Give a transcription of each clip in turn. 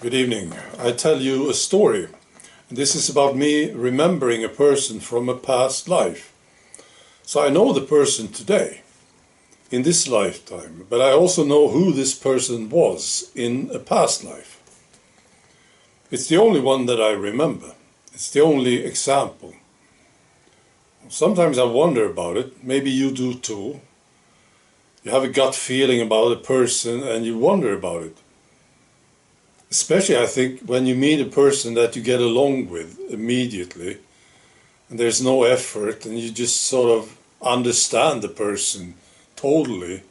Good evening. I tell you a story. This is about me remembering a person from a past life. So I know the person today, in this lifetime, but I also know who this person was in a past life. It's the only one that I remember. It's the only example. Sometimes I wonder about it. Maybe you do too. You have a gut feeling about a person and you wonder about it. Especially, I think, when you meet a person that you get along with immediately, and there's no effort, and you just sort of understand the person totally,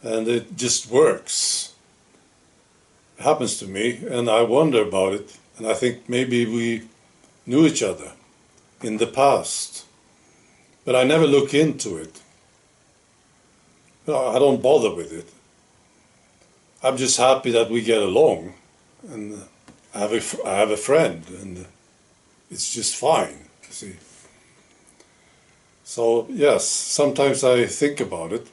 and it just works. It happens to me, and I wonder about it, and I think maybe we knew each other in the past, but I never look into it. I don't bother with it. I'm just happy that we get along, and I have a friend, and it's just fine, you see. So yes, sometimes I think about it,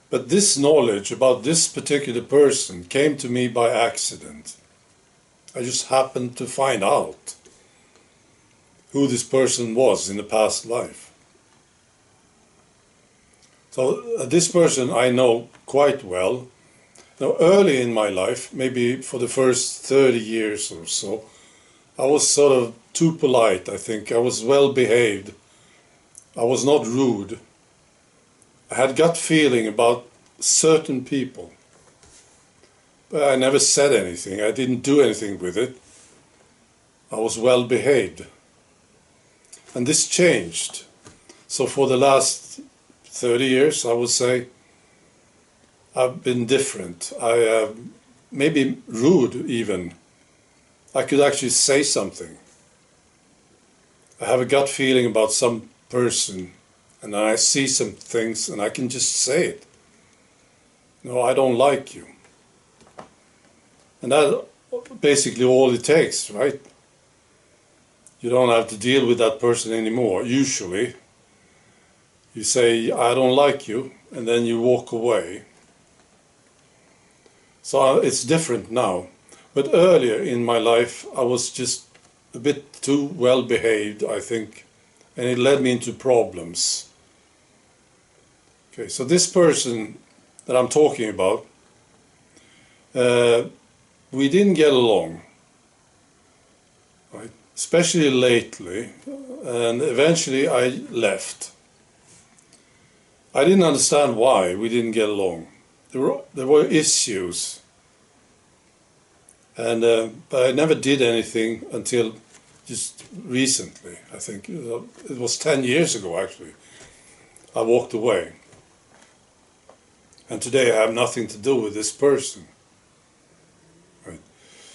but this knowledge about this particular person came to me by accident. I just happened to find out who this person was in the past life. So this person I know quite well. Now, early in my life, maybe for the first 30 years or so, I was sort of too polite, I think. I was well behaved. I was not rude. I had gut feeling about certain people. But I never said anything. I didn't do anything with it. I was well behaved. And this changed. So for the last 30 years, I would say, I've been different. I maybe rude even. I could actually say something. I have a gut feeling about some person, and then I see some things and I can just say it. No, I don't like you. And that's basically all it takes, right? You don't have to deal with that person anymore, usually. You say, I don't like you, and then you walk away. So it's different now. But earlier in my life, I was just a bit too well behaved, I think, and it led me into problems. Okay, so this person that I'm talking about, we didn't get along, right? Especially lately, and eventually I left. I didn't understand why we didn't get along. There were issues, and but I never did anything until just recently. I think it was 10 years ago actually. I walked away, and today I have nothing to do with this person. Right.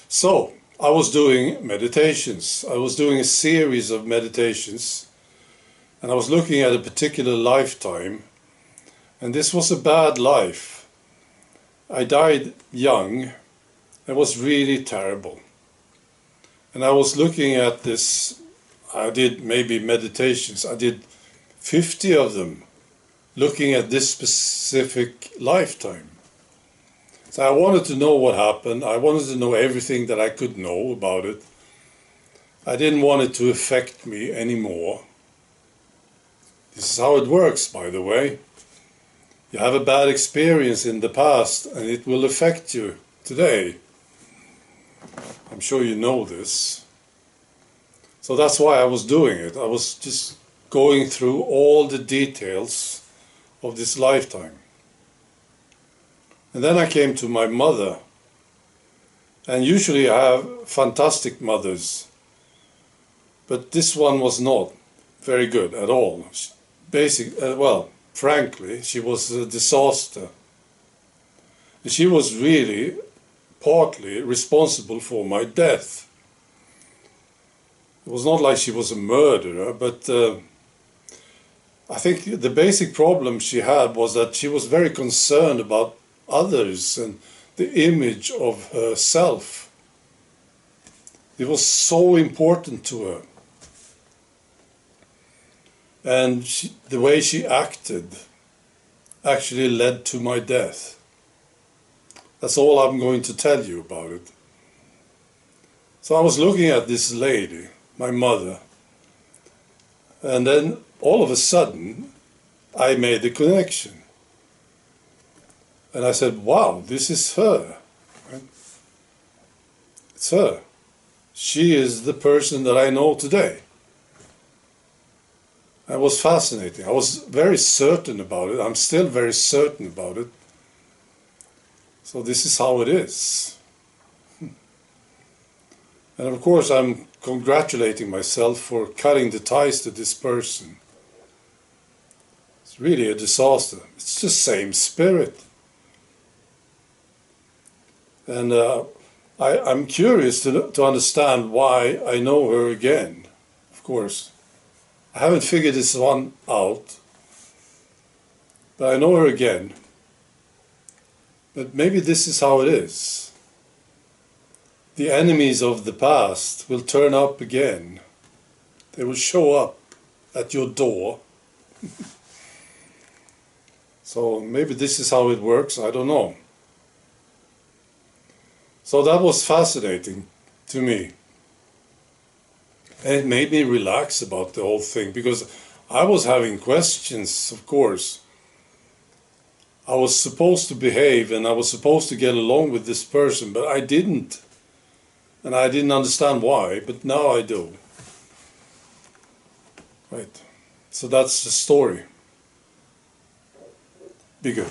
So I was doing meditations. I was doing a series of meditations, and I was looking at a particular lifetime, and this was a bad life. I died young. It was really terrible. And I was looking at this. I did maybe meditations. I did 50 of them, looking at this specific lifetime. So I wanted to know what happened. I wanted to know everything that I could know about it. I didn't want it to affect me anymore. This is how it works, by the way. You have a bad experience in the past and it will affect you today. I'm sure you know this. So that's why I was doing it. I was just going through all the details of this lifetime. And then I came to my mother. And usually I have fantastic mothers. But this one was not very good at all. Frankly, she was a disaster. She was really partly responsible for my death. It was not like she was a murderer, but I think the basic problem she had was that she was very concerned about others and the image of herself. It was so important to her. And the way she acted actually led to my death. That's all I'm going to tell you about it. So I was looking at this lady, my mother, and then all of a sudden I made the connection. And I said, wow, this is her. Right? It's her. She is the person that I know today. It was fascinating. I was very certain about it. I'm still very certain about it. So this is how it is. And of course I'm congratulating myself for cutting the ties to this person. It's really a disaster. It's the same spirit. And I'm curious to understand why I know her again, of course. I haven't figured this one out, but I know her again. But maybe this is how it is. The enemies of the past will turn up again. They will show up at your door. So maybe this is how it works, I don't know. So that was fascinating to me. And it made me relax about the whole thing, because I was having questions, of course. I was supposed to behave and I was supposed to get along with this person, but I didn't. And I didn't understand why, but now I do. Right. So that's the story. Be good.